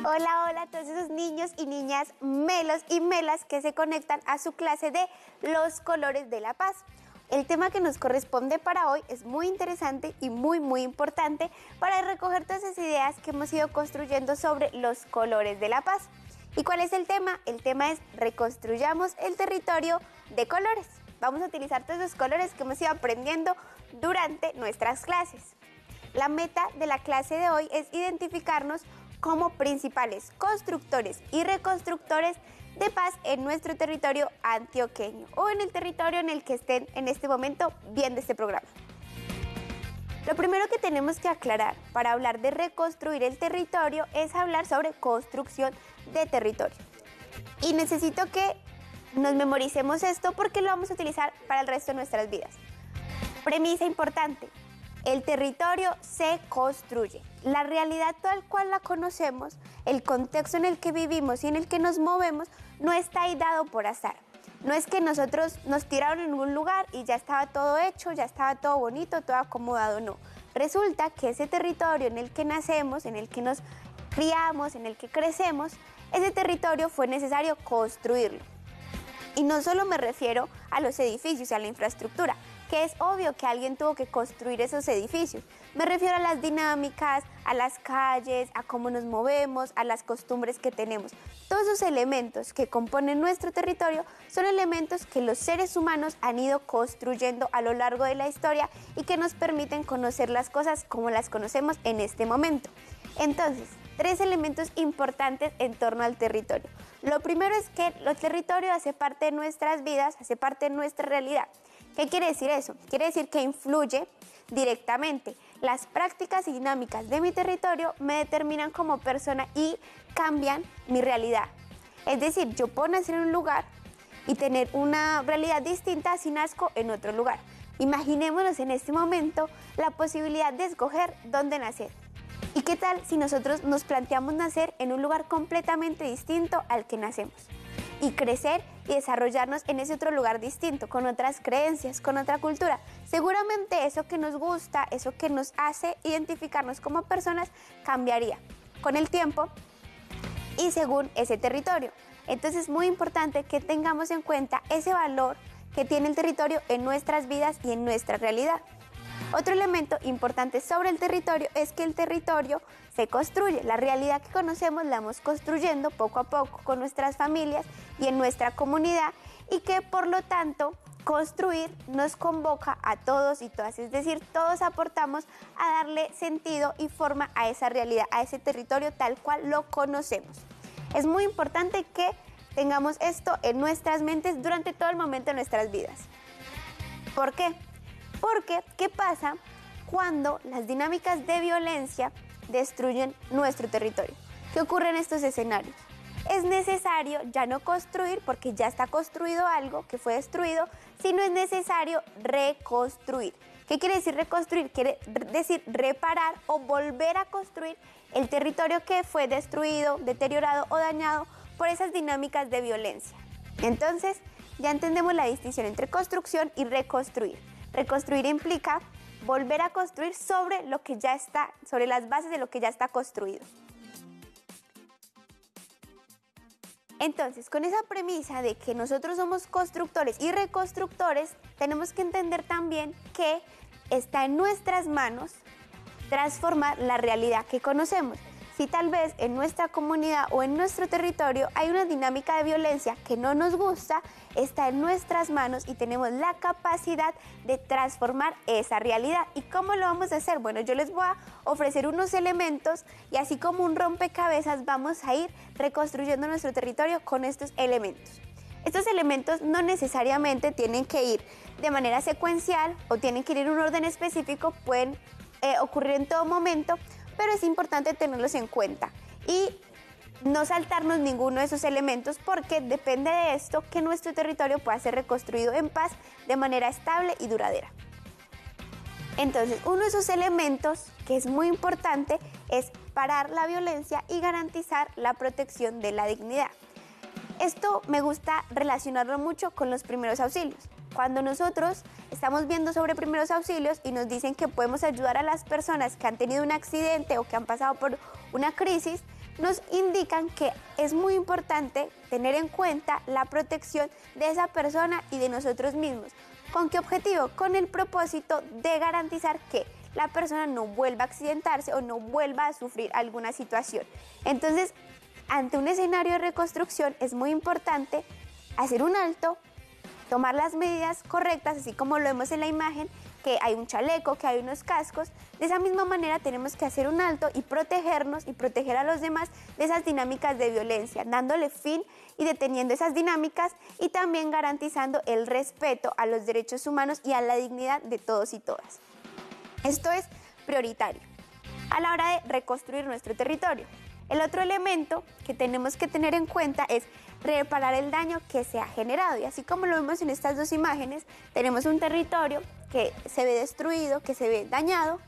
Hola, hola a todos esos niños y niñas melos y melas que se conectan a su clase de Los Colores de la Paz. El tema que nos corresponde para hoy es muy interesante y muy importante para recoger todas esas ideas que hemos ido construyendo sobre los colores de la paz. ¿Y cuál es el tema? El tema es reconstruyamos el territorio de colores. Vamos a utilizar todos esos colores que hemos ido aprendiendo durante nuestras clases. La meta de la clase de hoy es identificarnos como principales constructores y reconstructores de paz en nuestro territorio antioqueño o en el territorio en el que estén en este momento viendo este programa. Lo primero que tenemos que aclarar para hablar de reconstruir el territorio es hablar sobre construcción de territorio. Y necesito que nos memoricemos esto porque lo vamos a utilizar para el resto de nuestras vidas. Premisa importante. El territorio se construye. La realidad tal cual la conocemos, el contexto en el que vivimos y en el que nos movemos, no está ahí dado por azar. No es que nosotros nos tiraron en un lugar y ya estaba todo hecho, ya estaba todo bonito, todo acomodado, no. Resulta que ese territorio en el que nacemos, en el que nos criamos, en el que crecemos, ese territorio fue necesario construirlo. Y no solo me refiero a los edificios, a la infraestructura, que es obvio que alguien tuvo que construir esos edificios. Me refiero a las dinámicas, a las calles, a cómo nos movemos, a las costumbres que tenemos. Todos esos elementos que componen nuestro territorio son elementos que los seres humanos han ido construyendo a lo largo de la historia y que nos permiten conocer las cosas como las conocemos en este momento. Entonces, 3 elementos importantes en torno al territorio. Lo primero es que el territorio hace parte de nuestras vidas, hace parte de nuestra realidad. ¿Qué quiere decir eso? Quiere decir que influye directamente. Las prácticas y dinámicas de mi territorio me determinan como persona y cambian mi realidad. Es decir, yo puedo nacer en un lugar y tener una realidad distinta si nazco en otro lugar. Imaginémonos en este momento la posibilidad de escoger dónde nacer. ¿Y qué tal si nosotros nos planteamos nacer en un lugar completamente distinto al que nacemos? Y crecer y desarrollarnos en ese otro lugar distinto, con otras creencias, con otra cultura. Seguramente eso que nos gusta, eso que nos hace identificarnos como personas, cambiaría con el tiempo y según ese territorio. Entonces es muy importante que tengamos en cuenta ese valor que tiene el territorio en nuestras vidas y en nuestra realidad. Otro elemento importante sobre el territorio es que el territorio se construye. La realidad que conocemos la vamos construyendo poco a poco con nuestras familias y en nuestra comunidad y que por lo tanto construir nos convoca a todos y todas, es decir, todos aportamos a darle sentido y forma a esa realidad, a ese territorio tal cual lo conocemos. Es muy importante que tengamos esto en nuestras mentes durante todo el momento de nuestras vidas. ¿Por qué? Porque, ¿qué pasa cuando las dinámicas de violencia destruyen nuestro territorio? ¿Qué ocurre en estos escenarios? Es necesario ya no construir porque ya está construido algo que fue destruido, sino es necesario reconstruir. ¿Qué quiere decir reconstruir? Quiere decir reparar o volver a construir el territorio que fue destruido, deteriorado o dañado por esas dinámicas de violencia. Entonces, ya entendemos la distinción entre construcción y reconstruir. Reconstruir implica volver a construir sobre lo que ya está, sobre las bases de lo que ya está construido. Entonces, con esa premisa de que nosotros somos constructores y reconstructores, tenemos que entender también que está en nuestras manos transformar la realidad que conocemos. Si tal vez en nuestra comunidad o en nuestro territorio hay una dinámica de violencia que no nos gusta, está en nuestras manos y tenemos la capacidad de transformar esa realidad. ¿Y cómo lo vamos a hacer? Bueno, yo les voy a ofrecer unos elementos y así como un rompecabezas vamos a ir reconstruyendo nuestro territorio con estos elementos. Estos elementos no necesariamente tienen que ir de manera secuencial o tienen que ir en un orden específico, pueden ocurrir en todo momento, pero es importante tenerlos en cuenta y no saltarnos ninguno de esos elementos porque depende de esto que nuestro territorio pueda ser reconstruido en paz de manera estable y duradera. Entonces, uno de esos elementos que es muy importante es parar la violencia y garantizar la protección de la dignidad. Esto me gusta relacionarlo mucho con los primeros auxilios. Cuando nosotros estamos viendo sobre primeros auxilios y nos dicen que podemos ayudar a las personas que han tenido un accidente o que han pasado por una crisis, nos indican que es muy importante tener en cuenta la protección de esa persona y de nosotros mismos. ¿Con qué objetivo? Con el propósito de garantizar que la persona no vuelva a accidentarse o no vuelva a sufrir alguna situación. Entonces, ante un escenario de reconstrucción es muy importante hacer un alto, tomar las medidas correctas, así como lo vemos en la imagen, que hay un chaleco, que hay unos cascos. De esa misma manera tenemos que hacer un alto y protegernos y proteger a los demás de esas dinámicas de violencia, dándole fin y deteniendo esas dinámicas y también garantizando el respeto a los derechos humanos y a la dignidad de todos y todas. Esto es prioritario a la hora de reconstruir nuestro territorio. El otro elemento que tenemos que tener en cuenta es reparar el daño que se ha generado. Y así como lo vemos en estas dos imágenes, tenemos un territorio que se ve destruido, que se ve dañado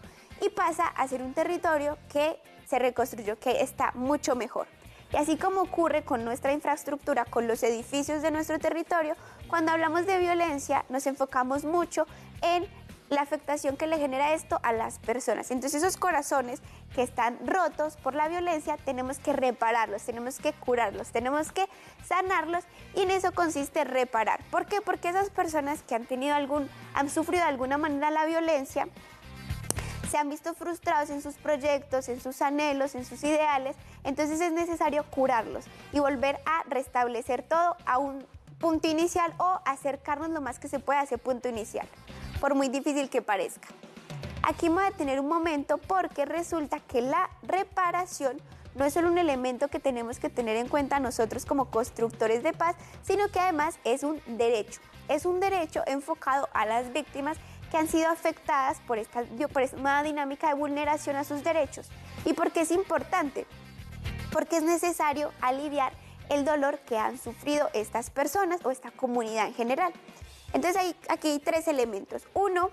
y pasa a ser un territorio que se reconstruyó, que está mucho mejor. Y así como ocurre con nuestra infraestructura, con los edificios de nuestro territorio, cuando hablamos de violencia nos enfocamos mucho en la afectación que le genera esto a las personas. Entonces esos corazones que están rotos por la violencia tenemos que repararlos, tenemos que curarlos, tenemos que sanarlos y en eso consiste reparar. ¿Por qué? Porque esas personas que han sufrido de alguna manera la violencia se han visto frustrados en sus proyectos, en sus anhelos, en sus ideales, entonces es necesario curarlos y volver a restablecer todo a un punto inicial o acercarnos lo más que se pueda a ese punto inicial, por muy difícil que parezca. Aquí me voy a detener un momento porque resulta que la reparación no es solo un elemento que tenemos que tener en cuenta nosotros como constructores de paz, sino que además es un derecho. Es un derecho enfocado a las víctimas que han sido afectadas por esta nueva dinámica de vulneración a sus derechos. ¿Y por qué es importante? Porque es necesario aliviar el dolor que han sufrido estas personas o esta comunidad en general. Entonces aquí hay tres elementos. Uno,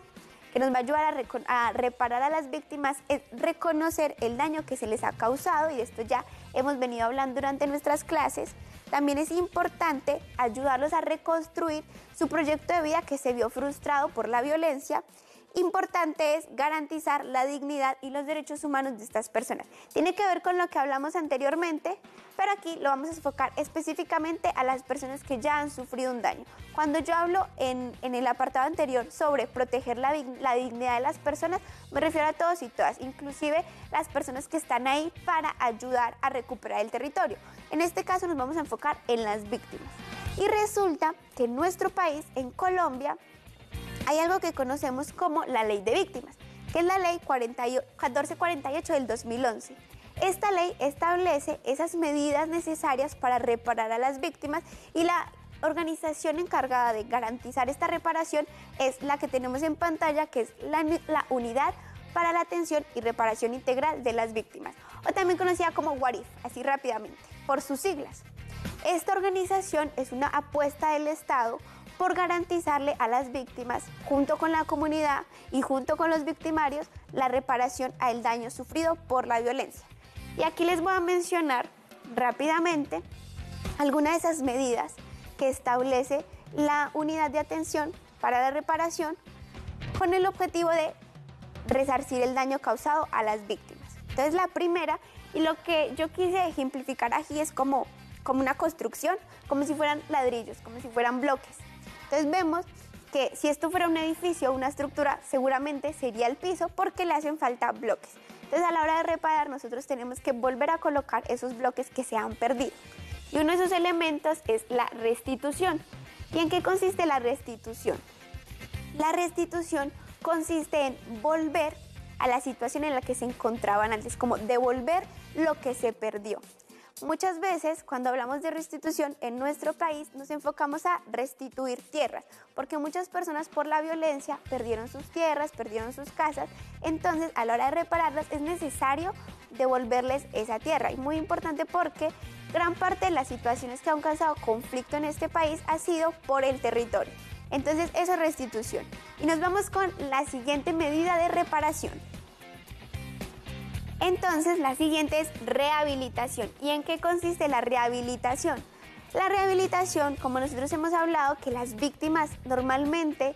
que nos va a ayudar a reparar a las víctimas, es reconocer el daño que se les ha causado, y de esto ya hemos venido hablando durante nuestras clases. También es importante ayudarlos a reconstruir su proyecto de vida que se vio frustrado por la violencia. Importante es garantizar la dignidad y los derechos humanos de estas personas. Tiene que ver con lo que hablamos anteriormente, pero aquí lo vamos a enfocar específicamente a las personas que ya han sufrido un daño. Cuando yo hablo en el apartado anterior sobre proteger la dignidad de las personas, me refiero a todos y todas, inclusive las personas que están ahí para ayudar a recuperar el territorio. En este caso nos vamos a enfocar en las víctimas. Y resulta que en nuestro país, en Colombia, hay algo que conocemos como la Ley de Víctimas, que es la Ley 1448 del 2011. Esta ley establece esas medidas necesarias para reparar a las víctimas y la organización encargada de garantizar esta reparación es la que tenemos en pantalla, que es la Unidad para la Atención y Reparación Integral de las Víctimas, o también conocida como UARIF, así rápidamente, por sus siglas. Esta organización es una apuesta del Estado por garantizarle a las víctimas, junto con la comunidad y junto con los victimarios, la reparación al daño sufrido por la violencia. Y aquí les voy a mencionar rápidamente algunas de esas medidas que establece la Unidad de Atención para la Reparación con el objetivo de resarcir el daño causado a las víctimas. Entonces la primera, y lo que yo quise ejemplificar aquí es como una construcción, como si fueran ladrillos, como si fueran bloques. Entonces vemos que si esto fuera un edificio o una estructura, seguramente sería el piso porque le hacen falta bloques. Entonces a la hora de reparar nosotros tenemos que volver a colocar esos bloques que se han perdido. Y uno de esos elementos es la restitución. ¿Y en qué consiste la restitución? La restitución consiste en volver a la situación en la que se encontraban antes, como devolver lo que se perdió. Muchas veces cuando hablamos de restitución en nuestro país nos enfocamos a restituir tierras, porque muchas personas por la violencia perdieron sus tierras, perdieron sus casas, entonces a la hora de repararlas es necesario devolverles esa tierra. Y muy importante porque gran parte de las situaciones que han causado conflicto en este país ha sido por el territorio. Entonces eso es restitución. Y nos vamos con la siguiente medida de reparación. Entonces, la siguiente es rehabilitación. ¿Y en qué consiste la rehabilitación? La rehabilitación, como nosotros hemos hablado, que las víctimas normalmente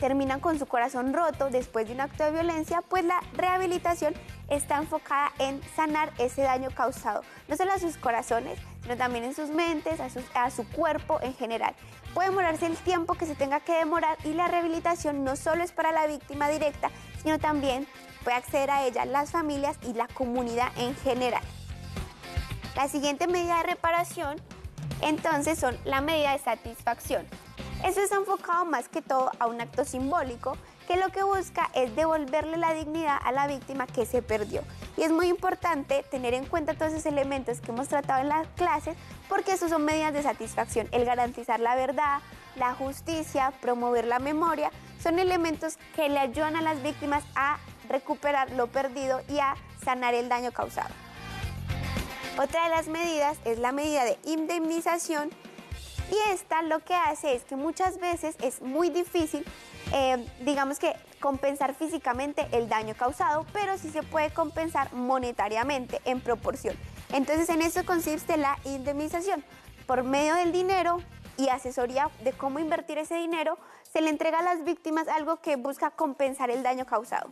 terminan con su corazón roto después de un acto de violencia, pues la rehabilitación está enfocada en sanar ese daño causado, no solo a sus corazones, sino también en sus mentes, a su cuerpo en general. Puede demorarse el tiempo que se tenga que demorar y la rehabilitación no solo es para la víctima directa, sino también puede acceder a ella las familias y la comunidad en general. La siguiente medida de reparación, entonces, son la medida de satisfacción. Eso está enfocado más que todo a un acto simbólico que lo que busca es devolverle la dignidad a la víctima que se perdió. Y es muy importante tener en cuenta todos esos elementos que hemos tratado en las clases porque esos son medidas de satisfacción. El garantizar la verdad, la justicia, promover la memoria, son elementos que le ayudan a las víctimas a recuperar lo perdido y a sanar el daño causado. Otra de las medidas es la medida de indemnización y esta lo que hace es que muchas veces es muy difícil, digamos que compensar físicamente el daño causado, pero sí se puede compensar monetariamente en proporción. Entonces en eso consiste la indemnización. Por medio del dinero y asesoría de cómo invertir ese dinero, se le entrega a las víctimas algo que busca compensar el daño causado.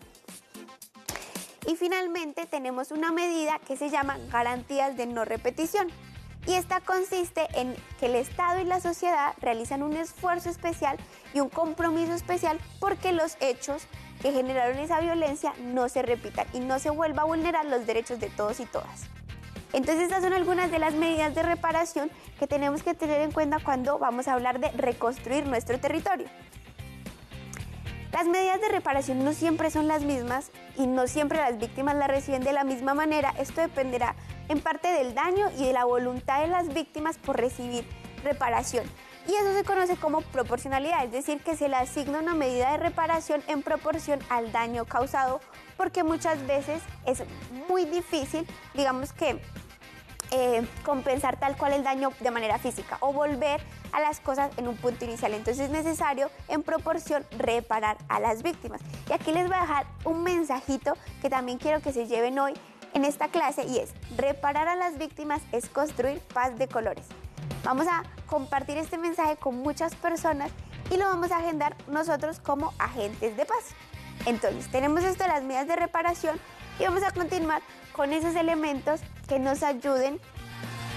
Y finalmente tenemos una medida que se llama garantías de no repetición. Y esta consiste en que el Estado y la sociedad realizan un esfuerzo especial y un compromiso especial porque los hechos que generaron esa violencia no se repitan y no se vuelva a vulnerar los derechos de todos y todas. Entonces estas son algunas de las medidas de reparación que tenemos que tener en cuenta cuando vamos a hablar de reconstruir nuestro territorio. Las medidas de reparación no siempre son las mismas y no siempre las víctimas las reciben de la misma manera. Esto dependerá en parte del daño y de la voluntad de las víctimas por recibir reparación. Y eso se conoce como proporcionalidad, es decir, que se le asigna una medida de reparación en proporción al daño causado, porque muchas veces es muy difícil, digamos que, compensar tal cual el daño de manera física o volver a las cosas en un punto inicial. Entonces es necesario en proporción reparar a las víctimas. Y aquí les voy a dejar un mensajito que también quiero que se lleven hoy en esta clase y es: reparar a las víctimas es construir paz de colores. Vamos a compartir este mensaje con muchas personas y lo vamos a agendar nosotros como agentes de paz. Entonces tenemos esto de las medidas de reparación y vamos a continuar con esos elementos que nos ayuden,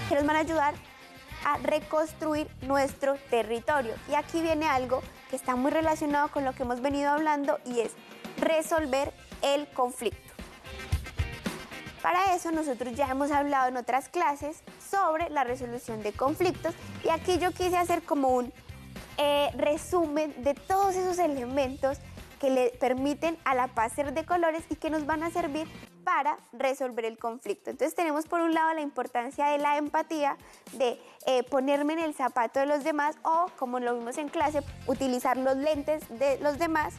que nos van a ayudar a reconstruir nuestro territorio. Y aquí viene algo que está muy relacionado con lo que hemos venido hablando y es resolver el conflicto. Para eso nosotros ya hemos hablado en otras clases sobre la resolución de conflictos y aquí yo quise hacer como un resumen de todos esos elementos que le permiten a la paz ser de colores y que nos van a servir para resolver el conflicto. Entonces tenemos por un lado la importancia de la empatía, de ponerme en el zapato de los demás o, como lo vimos en clase, utilizar los lentes de los demás.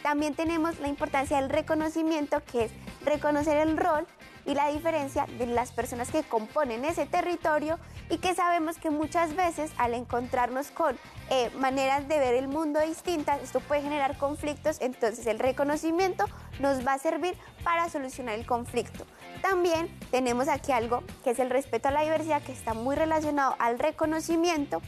También tenemos la importancia del reconocimiento, que es reconocer el rol y la diferencia de las personas que componen ese territorio y que sabemos que muchas veces al encontrarnos con maneras de ver el mundo distintas, esto puede generar conflictos, entonces el reconocimiento nos va a servir para solucionar el conflicto. También tenemos aquí algo que es el respeto a la diversidad, que está muy relacionado al reconocimiento,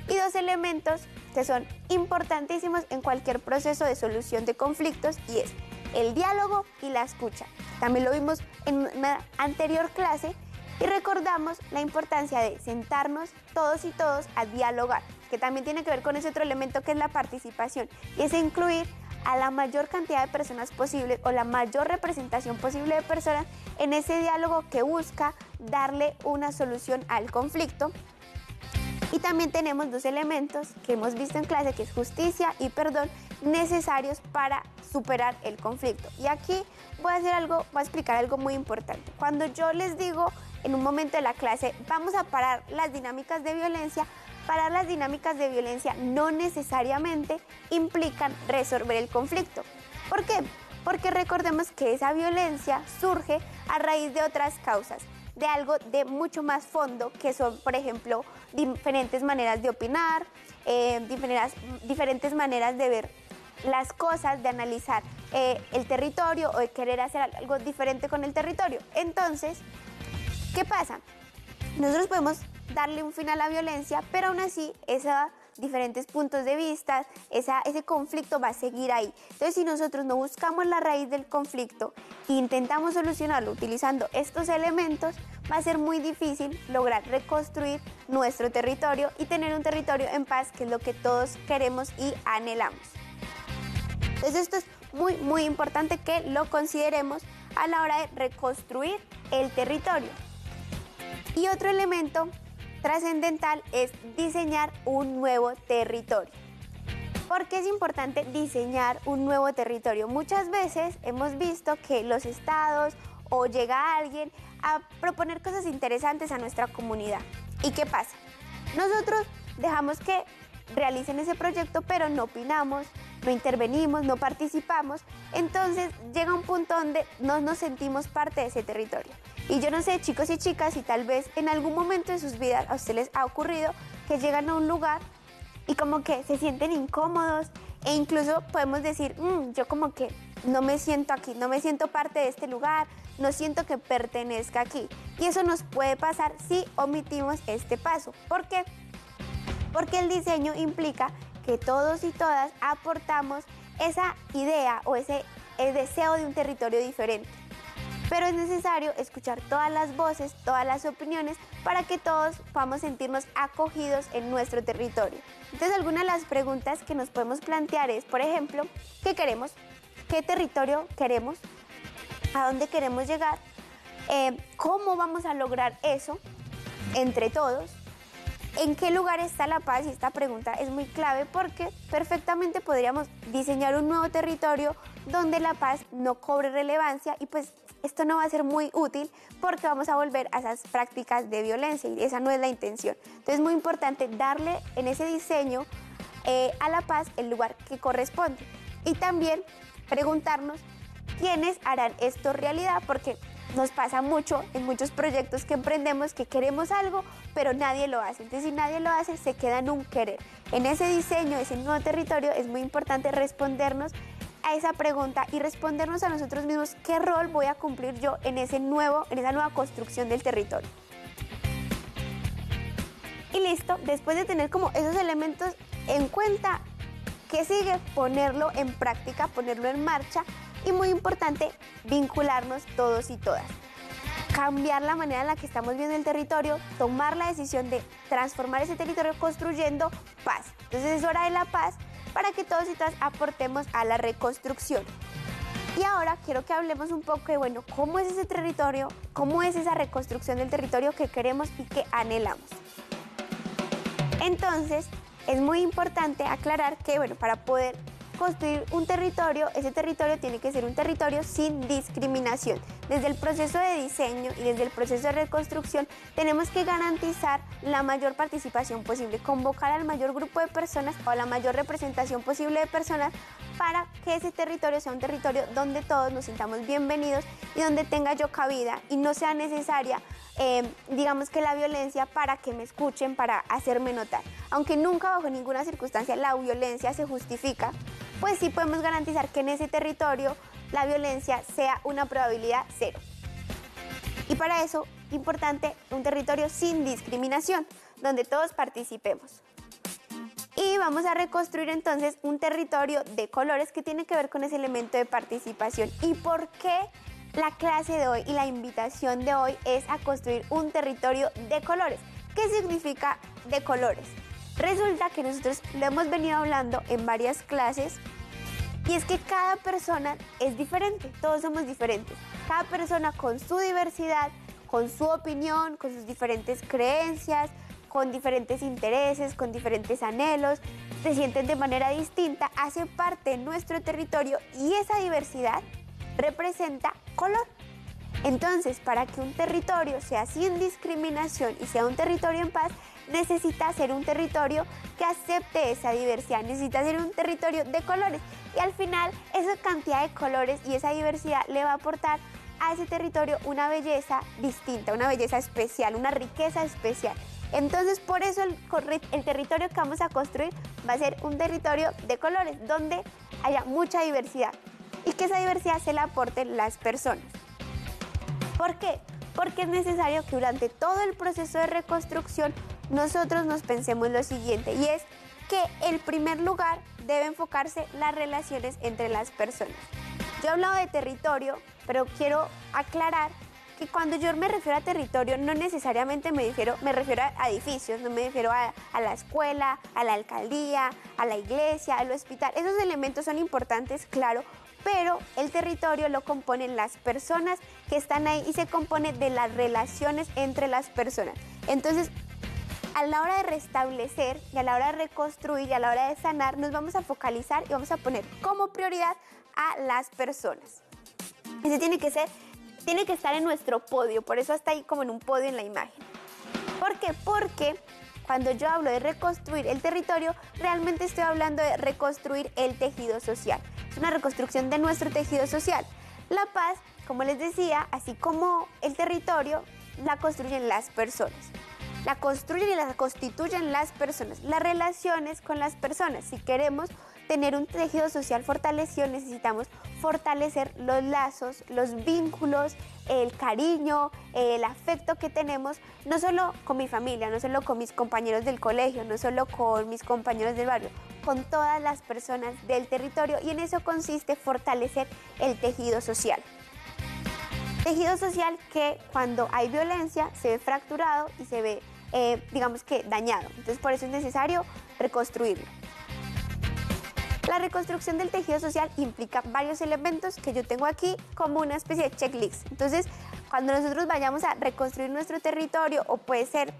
y dos elementos que son importantísimos en cualquier proceso de solución de conflictos y es el diálogo y la escucha. También lo vimos en una anterior clase y recordamos la importancia de sentarnos todos y todos a dialogar, que también tiene que ver con ese otro elemento que es la participación, y es incluir a la mayor cantidad de personas posible o la mayor representación posible de personas en ese diálogo que busca darle una solución al conflicto. Y también tenemos dos elementos que hemos visto en clase, que es justicia y perdón, necesarios para superar el conflicto. Y aquí voy a explicar algo muy importante. Cuando yo les digo en un momento de la clase, vamos a parar las dinámicas de violencia, parar las dinámicas de violencia no necesariamente implican resolver el conflicto. ¿Por qué? Porque recordemos que esa violencia surge a raíz de otras causas, de algo de mucho más fondo, que son, por ejemplo, diferentes maneras de opinar, diferentes maneras de ver las cosas, de analizar el territorio o de querer hacer algo diferente con el territorio. Entonces, ¿qué pasa? Nosotros podemos darle un fin a la violencia, pero aún así esa diferentes puntos de vista, ese conflicto va a seguir ahí. Entonces, si nosotros no buscamos la raíz del conflicto e intentamos solucionarlo utilizando estos elementos, va a ser muy difícil lograr reconstruir nuestro territorio y tener un territorio en paz, que es lo que todos queremos y anhelamos. Entonces, esto es muy, muy importante que lo consideremos a la hora de reconstruir el territorio. Y otro elemento trascendental es diseñar un nuevo territorio. ¿Por qué es importante diseñar un nuevo territorio? Muchas veces hemos visto que los estados o llega alguien a proponer cosas interesantes a nuestra comunidad. ¿Y qué pasa? Nosotros dejamos que realicen ese proyecto, pero no opinamos, no intervenimos, no participamos. Entonces llega un punto donde no nos sentimos parte de ese territorio. Y yo no sé, chicos y chicas, si tal vez en algún momento de sus vidas a ustedes les ha ocurrido que llegan a un lugar y como que se sienten incómodos e incluso podemos decir, yo como que no me siento aquí, no me siento parte de este lugar, no siento que pertenezca aquí. Y eso nos puede pasar si omitimos este paso. ¿Por qué? Porque el diseño implica que todos y todas aportamos esa idea o ese deseo de un territorio diferente. Pero es necesario escuchar todas las voces, todas las opiniones, para que todos podamos sentirnos acogidos en nuestro territorio. Entonces, algunas de las preguntas que nos podemos plantear es, por ejemplo, ¿qué queremos? ¿Qué territorio queremos? ¿A dónde queremos llegar? ¿Cómo vamos a lograr eso entre todos? ¿En qué lugar está la paz? Y esta pregunta es muy clave porque perfectamente podríamos diseñar un nuevo territorio donde la paz no cobre relevancia y pues esto no va a ser muy útil porque vamos a volver a esas prácticas de violencia y esa no es la intención. Entonces es muy importante darle en ese diseño a la paz el lugar que corresponde y también preguntarnos quiénes harán esto realidad, porque nos pasa mucho en muchos proyectos que emprendemos que queremos algo, pero nadie lo hace. Entonces, si nadie lo hace, se queda en un querer. En ese diseño, ese nuevo territorio, es muy importante respondernos a esa pregunta y respondernos a nosotros mismos qué rol voy a cumplir yo en esa nueva construcción del territorio. Y listo, después de tener como esos elementos en cuenta, ¿qué sigue? Ponerlo en práctica, ponerlo en marcha. Y muy importante, vincularnos todos y todas. Cambiar la manera en la que estamos viendo el territorio, tomar la decisión de transformar ese territorio construyendo paz. Entonces es hora de la paz para que todos y todas aportemos a la reconstrucción. Y ahora quiero que hablemos un poco de, bueno, cómo es ese territorio, cómo es esa reconstrucción del territorio que queremos y que anhelamos. Entonces, es muy importante aclarar que, bueno, para poder construir un territorio, ese territorio tiene que ser un territorio sin discriminación. Desde el proceso de diseño y desde el proceso de reconstrucción tenemos que garantizar la mayor participación posible, convocar al mayor grupo de personas o a la mayor representación posible de personas para que ese territorio sea un territorio donde todos nos sintamos bienvenidos y donde tenga yo cabida y no sea necesaria digamos que la violencia para que me escuchen, para hacerme notar. Aunque nunca bajo ninguna circunstancia la violencia se justifica, pues sí podemos garantizar que en ese territorio la violencia sea una probabilidad cero. Y para eso, importante, un territorio sin discriminación, donde todos participemos. Y vamos a reconstruir entonces un territorio de colores que tiene que ver con ese elemento de participación. ¿Y por qué la clase de hoy y la invitación de hoy es a construir un territorio de colores? ¿Qué significa de colores? Resulta que nosotros lo hemos venido hablando en varias clases y es que cada persona es diferente, todos somos diferentes. Cada persona con su diversidad, con su opinión, con sus diferentes creencias, con diferentes intereses, con diferentes anhelos, se sienten de manera distinta, hace parte de nuestro territorio y esa diversidad representa color. Entonces, para que un territorio sea sin discriminación y sea un territorio en paz, necesita ser un territorio que acepte esa diversidad, necesita ser un territorio de colores. Y al final, esa cantidad de colores y esa diversidad le va a aportar a ese territorio una belleza distinta, una belleza especial, una riqueza especial. Entonces, por eso el territorio que vamos a construir va a ser un territorio de colores, donde haya mucha diversidad y que esa diversidad se la aporten las personas. ¿Por qué? Porque es necesario que durante todo el proceso de reconstrucción nosotros nos pensemos lo siguiente, y es que en primer lugar debe enfocarse las relaciones entre las personas. Yo he hablado de territorio, pero quiero aclarar que cuando yo me refiero a territorio no necesariamente me refiero a edificios, no me refiero a la escuela, a la alcaldía, a la iglesia, al hospital. Esos elementos son importantes, claro, pero el territorio lo componen las personas que están ahí y se compone de las relaciones entre las personas. Entonces, a la hora de restablecer y a la hora de reconstruir y a la hora de sanar, nos vamos a focalizar y vamos a poner como prioridad a las personas. Ese tiene que estar en nuestro podio, por eso está ahí como en un podio en la imagen. ¿Por qué? Porque cuando yo hablo de reconstruir el territorio, realmente estoy hablando de reconstruir el tejido social. Es una reconstrucción de nuestro tejido social. La paz, como les decía, así como el territorio, la construyen las personas. La construyen y la constituyen las personas, las relaciones con las personas. Si queremos tener un tejido social fortalecido, necesitamos fortalecer los lazos, los vínculos, el cariño, el afecto que tenemos, no solo con mi familia, no solo con mis compañeros del colegio, no solo con mis compañeros del barrio, con todas las personas del territorio, y en eso consiste fortalecer el tejido social. Tejido social que cuando hay violencia se ve fracturado y se ve, digamos que dañado. Entonces por eso es necesario reconstruirlo. La reconstrucción del tejido social implica varios elementos que yo tengo aquí como una especie de checklist. Entonces, cuando nosotros vayamos a reconstruir nuestro territorio, o puede ser,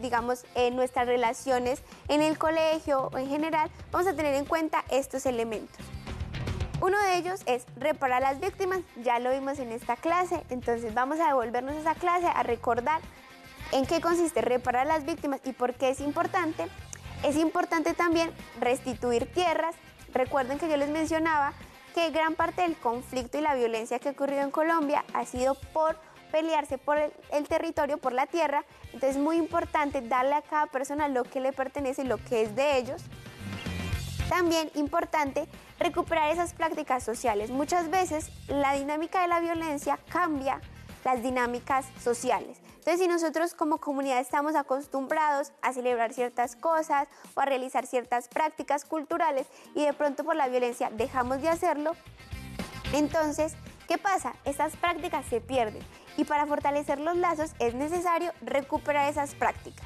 digamos, nuestras relaciones en el colegio o en general, vamos a tener en cuenta estos elementos. Uno de ellos es reparar a las víctimas, ya lo vimos en esta clase, entonces vamos a devolvernos a esa clase a recordar en qué consiste reparar a las víctimas y por qué es importante. Es importante también restituir tierras. Recuerden que yo les mencionaba que gran parte del conflicto y la violencia que ha ocurrido en Colombia ha sido por pelearse por el territorio, por la tierra. Entonces es muy importante darle a cada persona lo que le pertenece y lo que es de ellos. También importante recuperar esas prácticas sociales. Muchas veces la dinámica de la violencia cambia las dinámicas sociales. Entonces, si nosotros como comunidad estamos acostumbrados a celebrar ciertas cosas o a realizar ciertas prácticas culturales y de pronto por la violencia dejamos de hacerlo, entonces, ¿qué pasa? Estas prácticas se pierden y para fortalecer los lazos es necesario recuperar esas prácticas.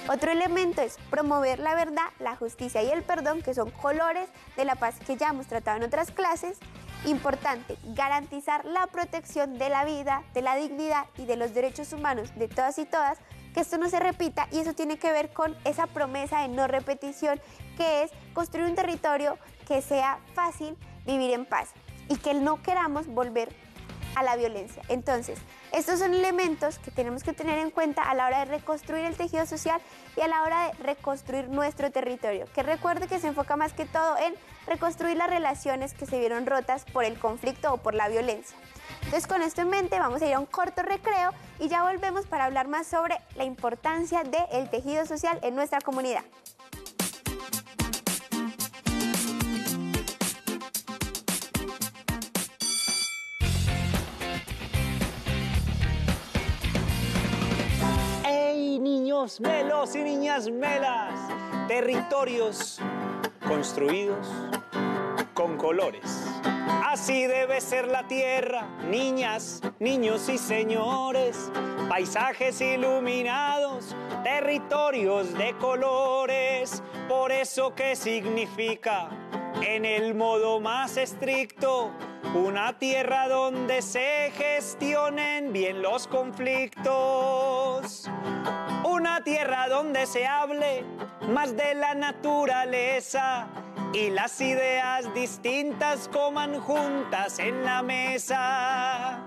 Otro elemento es promover la verdad, la justicia y el perdón, que son colores de la paz que ya hemos tratado en otras clases. Importante, garantizar la protección de la vida, de la dignidad y de los derechos humanos de todas y todas, que esto no se repita, y eso tiene que ver con esa promesa de no repetición, que es construir un territorio que sea fácil vivir en paz y que no queramos volver a la violencia. Entonces, estos son elementos que tenemos que tener en cuenta a la hora de reconstruir el tejido social y a la hora de reconstruir nuestro territorio, que recuerde que se enfoca más que todo en reconstruir las relaciones que se vieron rotas por el conflicto o por la violencia. Entonces, con esto en mente, vamos a ir a un corto recreo y ya volvemos para hablar más sobre la importancia del tejido social en nuestra comunidad. Niños melos y niñas melas, territorios construidos con colores. Así debe ser la tierra, niñas, niños y señores, paisajes iluminados, territorios de colores. Por eso, ¿qué significa? En el modo más estricto, una tierra donde se gestionen bien los conflictos. Una tierra donde se hable más de la naturaleza y las ideas distintas coman juntas en la mesa.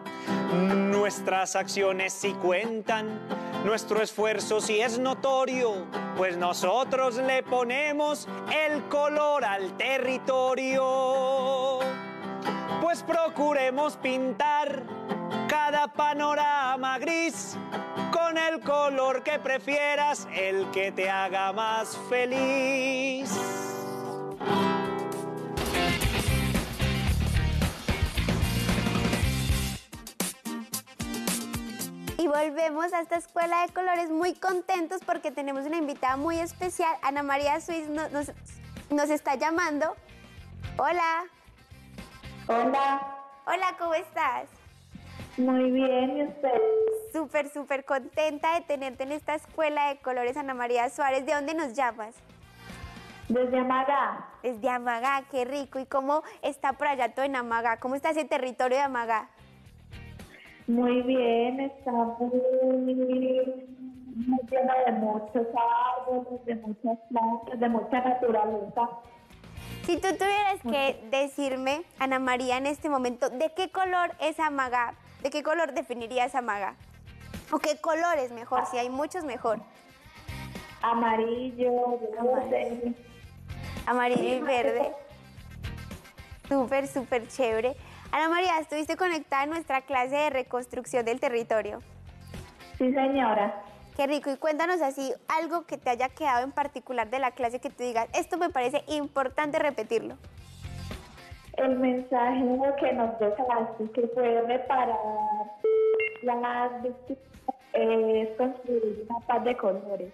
Nuestras acciones sí cuentan, nuestro esfuerzo sí es notorio, pues nosotros le ponemos el color al territorio. Pues procuremos pintar cada panorama gris con el color que prefieras, el que te haga más feliz. Y Volvemos a esta escuela de colores muy contentos porque tenemos una invitada muy especial. Ana María Suiz nos está llamando. Hola. Hola, Hola, ¿cómo estás? muy bien, ¿y usted? Súper, súper contenta de tenerte en esta escuela de colores, Ana María Suárez. ¿De dónde nos llamas? Desde Amagá. Desde Amagá, qué rico. ¿Y cómo está por allá todo en Amagá? ¿Cómo está ese territorio de Amagá? Muy bien, está muy lleno de muchos árboles, de muchas plantas, de mucha naturaleza. Si tú tuvieras que decirme, Ana María, en este momento, ¿de qué color es Amagá? ¿De qué color definirías Amagá? ¿O qué colores mejor? Si hay muchos, mejor. Amarillo, verde. Amarillo y verde. Súper, súper chévere. Ana María, ¿estuviste conectada en nuestra clase de reconstrucción del territorio? Sí, señora. Qué rico. Y cuéntanos así algo que te haya quedado en particular de la clase que tú digas, esto me parece importante repetirlo. El mensaje que nos dejaste, que fue reparar las víctimas, es construir una paz de colores.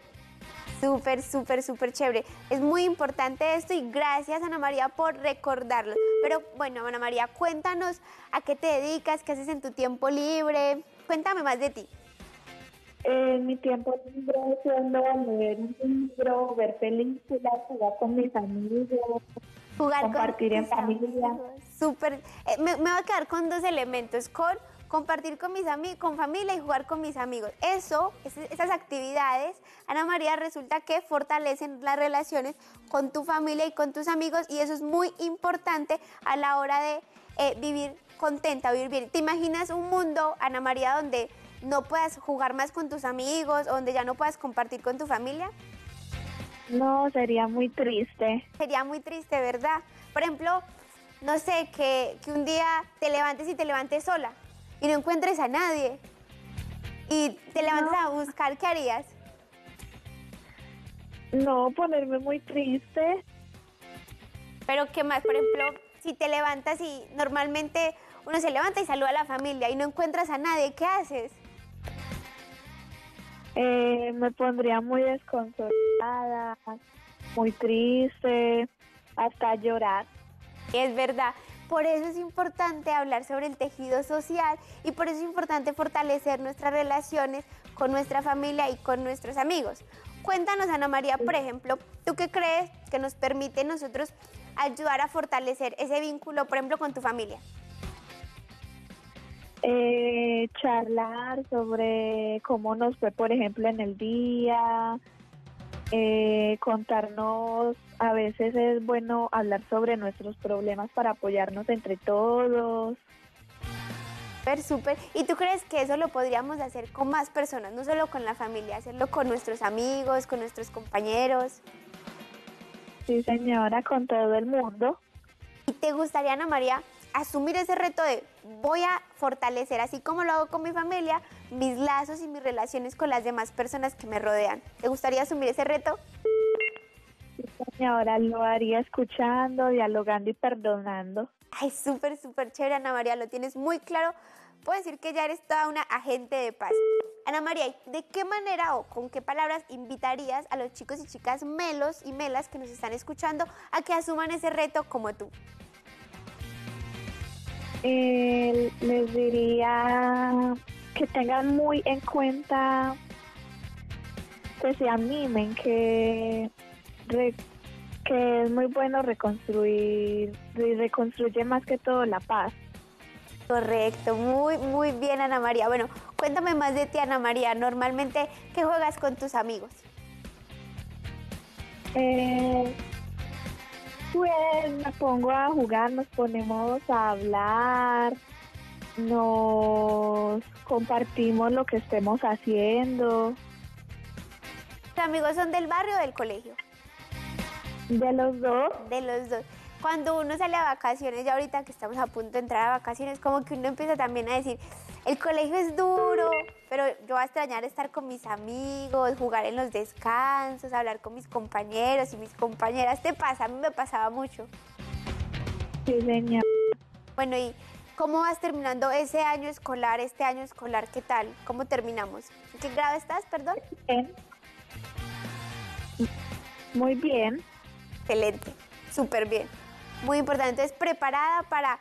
Súper, súper, súper chévere. Es muy importante esto y gracias, Ana María, por recordarlo. Pero bueno, Ana María, cuéntanos a qué te dedicas, qué haces en tu tiempo libre. Cuéntame más de ti. En mi tiempo libre suelo leer un libro, ver películas, jugar con mis amigos, Jugar compartir en tus familia. amigos. Súper. Me voy a quedar con dos elementos, con compartir con con familia y jugar con mis amigos. Esas actividades, Ana María, resulta que fortalecen las relaciones con tu familia y con tus amigos y eso es muy importante a la hora de vivir contenta, vivir bien. ¿Te imaginas un mundo, Ana María, donde no puedas jugar más con tus amigos, donde ya no puedas compartir con tu familia? No, sería muy triste. Sería muy triste, ¿verdad? Por ejemplo, no sé, que un día te levantes sola y no encuentres a nadie y te levantes a buscar, ¿qué harías? No, ponerme muy triste. Pero ¿qué más? Por ejemplo, si te levantas y normalmente uno se levanta y saluda a la familia y no encuentras a nadie, ¿qué haces? Me pondría muy desconsolada, muy triste, hasta llorar. Es verdad. Por eso es importante hablar sobre el tejido social y por eso es importante fortalecer nuestras relaciones con nuestra familia y con nuestros amigos. Cuéntanos, Ana María, por ejemplo, ¿tú qué crees que nos permite nosotros ayudar a fortalecer ese vínculo, por ejemplo, con tu familia? Charlar sobre cómo nos fue, por ejemplo, en el día, contarnos, a veces es bueno hablar sobre nuestros problemas para apoyarnos entre todos. Súper, súper. ¿Y tú crees que eso lo podríamos hacer con más personas, no solo con la familia, hacerlo con nuestros amigos, con nuestros compañeros? Sí, señora, con todo el mundo. ¿Y te gustaría, Ana María, asumir ese reto de voy a fortalecer, así como lo hago con mi familia, mis lazos y mis relaciones con las demás personas que me rodean? ¿Te gustaría asumir ese reto? Sí, señora, lo haría escuchando, dialogando y perdonando. Ay, súper, súper chévere, Ana María, lo tienes muy claro. Puedo decir que ya eres toda una agente de paz. Ana María, ¿de qué manera o con qué palabras invitarías a los chicos y chicas melos y melas que nos están escuchando a que asuman ese reto como tú? Les diría que tengan muy en cuenta, que se animen, que es muy bueno reconstruir y reconstruye más que todo la paz. Correcto, muy, muy bien, Ana María. Bueno, cuéntame más de ti, Ana María. Normalmente, ¿qué juegas con tus amigos? Pues me pongo a jugar, nos ponemos a hablar, nos compartimos lo que estemos haciendo. ¿Tus amigos son del barrio o del colegio? De los dos. De los dos. Cuando uno sale a vacaciones, ya ahorita que estamos a punto de entrar a vacaciones, como que uno empieza también a decir, el colegio es duro, pero yo voy a extrañar estar con mis amigos, jugar en los descansos, hablar con mis compañeros y mis compañeras. ¿Te pasa? A mí me pasaba mucho. Sí, señor. Bueno, y ¿Cómo vas terminando ese año escolar, este año escolar? ¿Qué tal? ¿Cómo terminamos? ¿En qué grado estás, perdón? Bien. Muy bien. Excelente, súper bien. Muy importante. Entonces, preparada para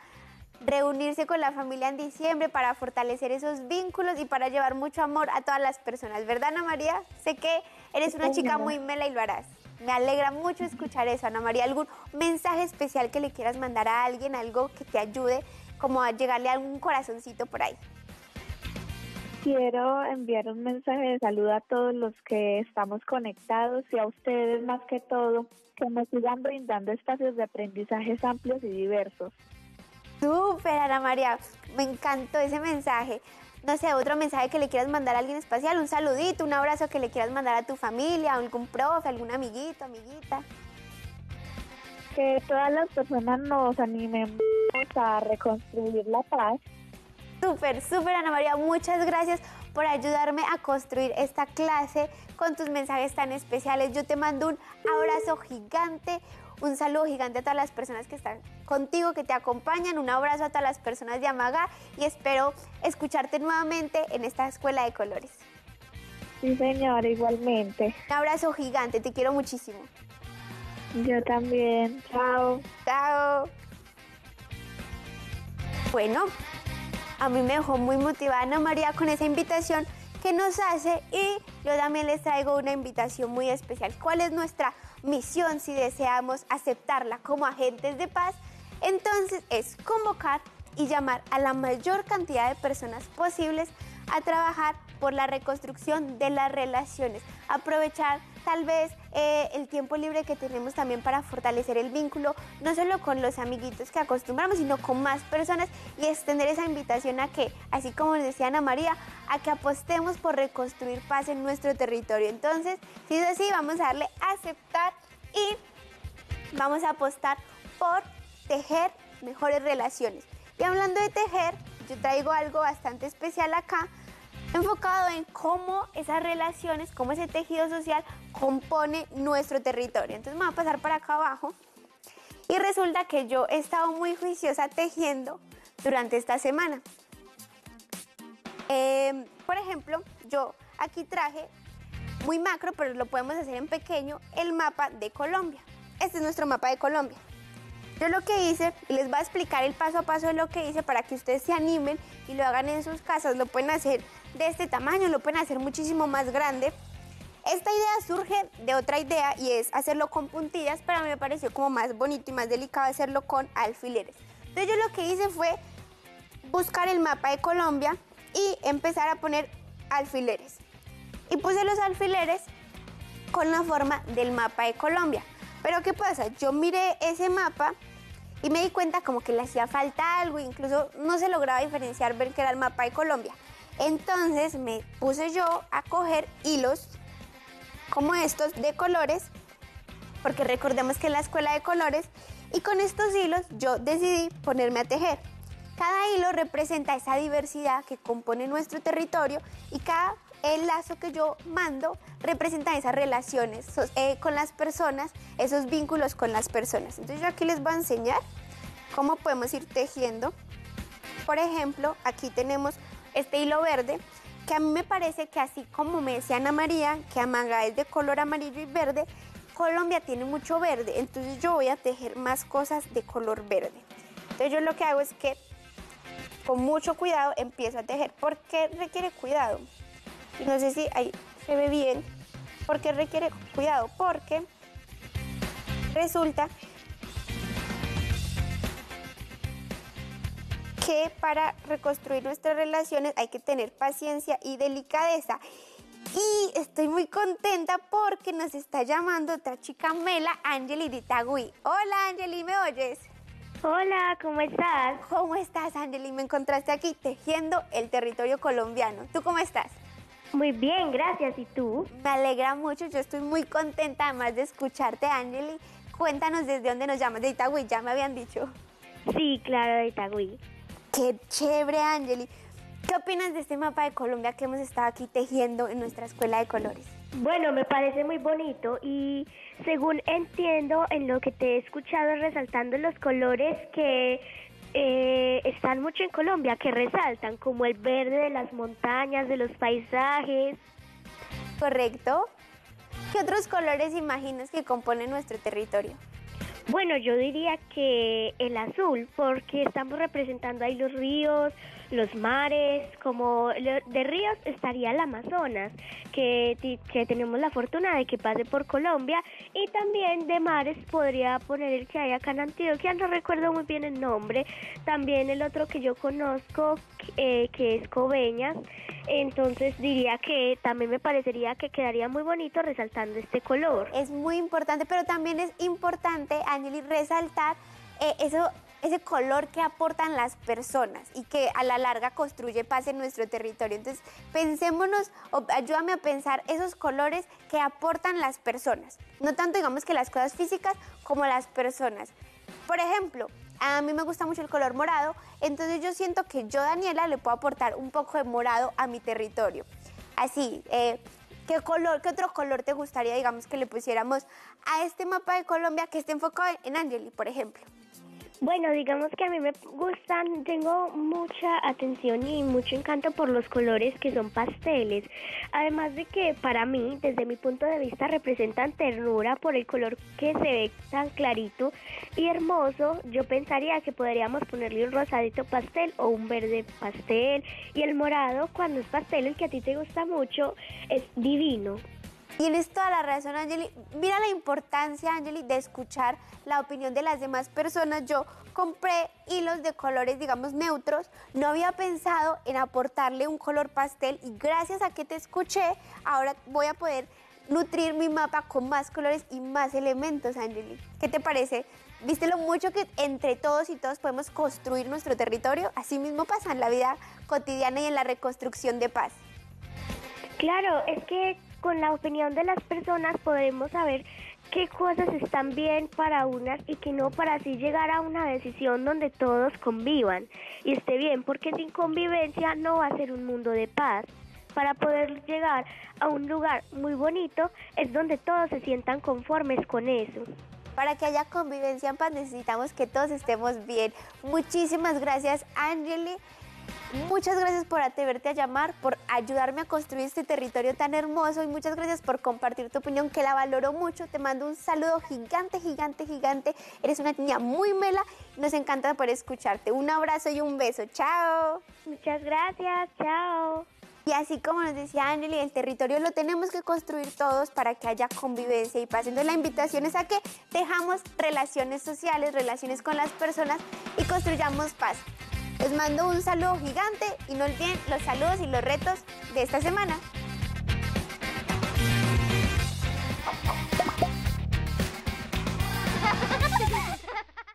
reunirse con la familia en diciembre, para fortalecer esos vínculos y para llevar mucho amor a todas las personas. ¿Verdad, Ana María? Sé que eres una chica muy mela y lo harás. Me alegra mucho escuchar eso, Ana María. ¿Algún mensaje especial que le quieras mandar a alguien? Algo que te ayude como a llegarle a algún corazoncito por ahí. Quiero enviar un mensaje de salud a todos los que estamos conectados y a ustedes más que todo, que nos sigan brindando espacios de aprendizajes amplios y diversos. Súper, Ana María. Me encantó ese mensaje. No sé, otro mensaje que le quieras mandar a alguien especial, un saludito, un abrazo que le quieras mandar a tu familia, a algún profe, algún amiguito, amiguita. Que todas las personas nos animemos a reconstruir la paz. Súper, súper, Ana María. Muchas gracias por ayudarme a construir esta clase con tus mensajes tan especiales. Yo te mando un abrazo gigante, un saludo gigante a todas las personas que están contigo, que te acompañan. Un abrazo a todas las personas de Amagá y espero escucharte nuevamente en esta Escuela de Colores. Sí, señora, igualmente. Un abrazo gigante, te quiero muchísimo. Yo también. Chao. Chao. Bueno, a mí me dejó muy motivada Ana María con esa invitación que nos hace y yo también les traigo una invitación muy especial. ¿Cuál es nuestra misión si deseamos aceptarla como agentes de paz? Entonces es convocar y llamar a la mayor cantidad de personas posibles a trabajar por la reconstrucción de las relaciones, aprovechar tal vez el tiempo libre que tenemos también para fortalecer el vínculo, no solo con los amiguitos que acostumbramos, sino con más personas y extender esa invitación a que, así como nos decía Ana María, a que apostemos por reconstruir paz en nuestro territorio. Entonces, si es así, vamos a darle a aceptar y vamos a apostar por tejer mejores relaciones. Y hablando de tejer, yo traigo algo bastante especial acá, enfocado en cómo esas relaciones, cómo ese tejido social compone nuestro territorio. Entonces me voy a pasar para acá abajo y resulta que yo he estado muy juiciosa tejiendo durante esta semana. Por ejemplo, yo aquí traje muy macro, pero lo podemos hacer en pequeño, el mapa de Colombia. Este es nuestro mapa de Colombia. Yo lo que hice, y les voy a explicar el paso a paso de lo que hice para que ustedes se animen y lo hagan en sus casas. Lo pueden hacer de este tamaño, lo pueden hacer muchísimo más grande. Esta idea surge de otra idea y es hacerlo con puntillas, pero a mí me pareció como más bonito y más delicado hacerlo con alfileres. Entonces yo lo que hice fue buscar el mapa de Colombia y empezar a poner alfileres. Y puse los alfileres con la forma del mapa de Colombia. Pero ¿qué pasa? Yo miré ese mapa y me di cuenta como que le hacía falta algo, incluso no se lograba diferenciar, ver que era el mapa de Colombia. Entonces me puse yo a coger hilos como estos de colores, porque recordemos que es la escuela de colores, y con estos hilos yo decidí ponerme a tejer. Cada hilo representa esa diversidad que compone nuestro territorio y cada lazo que yo mando representa esas relaciones con las personas, esos vínculos con las personas. Entonces yo aquí les voy a enseñar cómo podemos ir tejiendo. Por ejemplo, aquí tenemos este hilo verde, que a mí me parece que así como me decía Ana María, que Amagá es de color amarillo y verde, Colombia tiene mucho verde, entonces yo voy a tejer más cosas de color verde. Entonces yo lo que hago es que con mucho cuidado empiezo a tejer. ¿Por qué requiere cuidado? Y no sé si ahí se ve bien. ¿Por qué requiere cuidado? Porque resulta que para reconstruir nuestras relaciones hay que tener paciencia y delicadeza. Y estoy muy contenta porque nos está llamando otra chica mela, Angeli de Itagüí. Hola Angeli, ¿me oyes? Hola, ¿cómo estás? ¿Cómo estás, Angeli? Me encontraste aquí tejiendo el territorio colombiano. ¿Tú cómo estás? Muy bien, gracias. ¿Y tú? Me alegra mucho, yo estoy muy contenta además de escucharte, Angeli. Cuéntanos desde dónde nos llamas, de Itagüí, ya me habían dicho. Sí, claro, de Itagüí. Qué chévere, Angeli. ¿Qué opinas de este mapa de Colombia que hemos estado aquí tejiendo en nuestra escuela de colores? Bueno, me parece muy bonito y según entiendo en lo que te he escuchado resaltando los colores que están mucho en Colombia, que resaltan, como el verde de las montañas, de los paisajes. ¿Correcto? ¿Qué otros colores imaginas que componen nuestro territorio? Bueno, yo diría que el azul, porque estamos representando ahí los ríos, los mares, como de ríos estaría el Amazonas, que tenemos la fortuna de que pase por Colombia, y también de mares podría poner el que hay acá en Antioquia, no recuerdo muy bien el nombre, también el otro que yo conozco, que es Coveñas, entonces diría que también me parecería que quedaría muy bonito resaltando este color. Es muy importante, pero también es importante, Angeli, resaltar ese color que aportan las personas y que a la larga construye paz en nuestro territorio. Entonces, pensémonos, o ayúdame a pensar esos colores que aportan las personas. No tanto, digamos, que las cosas físicas como las personas. Por ejemplo, a mí me gusta mucho el color morado, entonces yo siento que yo, Daniela, le puedo aportar un poco de morado a mi territorio. Así, ¿qué otro color te gustaría, digamos, que le pusiéramos a este mapa de Colombia que esté enfocado en Angeli, por ejemplo? Bueno, digamos que a mí me gustan, tengo mucha atención y mucho encanto por los colores que son pasteles. Además de que para mí, desde mi punto de vista, representan ternura por el color que se ve tan clarito y hermoso. Yo pensaría que podríamos ponerle un rosadito pastel o un verde pastel. Y el morado, cuando es pastel, el que a ti te gusta mucho, es divino. Tienes toda la razón, Angeli. Mira la importancia, Angeli, de escuchar la opinión de las demás personas. Yo compré hilos de colores, digamos, neutros. No había pensado en aportarle un color pastel y gracias a que te escuché, ahora voy a poder nutrir mi mapa con más colores y más elementos, Angeli. ¿Qué te parece? ¿Viste lo mucho que entre todos y todos podemos construir nuestro territorio? Así mismo pasa en la vida cotidiana y en la reconstrucción de paz. Claro, es que con la opinión de las personas podemos saber qué cosas están bien para unas y qué no, para así llegar a una decisión donde todos convivan y esté bien, porque sin convivencia no va a ser un mundo de paz. Para poder llegar a un lugar muy bonito es donde todos se sientan conformes con eso. Para que haya convivencia en paz necesitamos que todos estemos bien. Muchísimas gracias, Angeli. Muchas gracias por atreverte a llamar, por ayudarme a construir este territorio tan hermoso y muchas gracias por compartir tu opinión, que la valoro mucho. Te mando un saludo gigante, gigante, gigante. Eres una niña muy mela y nos encanta poder escucharte. Un abrazo y un beso. ¡Chao! Muchas gracias. Chao. Y así como nos decía Angeli, el territorio lo tenemos que construir todos para que haya convivencia y paz. Entonces la invitación es a que dejamos relaciones sociales, relaciones con las personas y construyamos paz. Les mando un saludo gigante y no olviden los saludos y los retos de esta semana.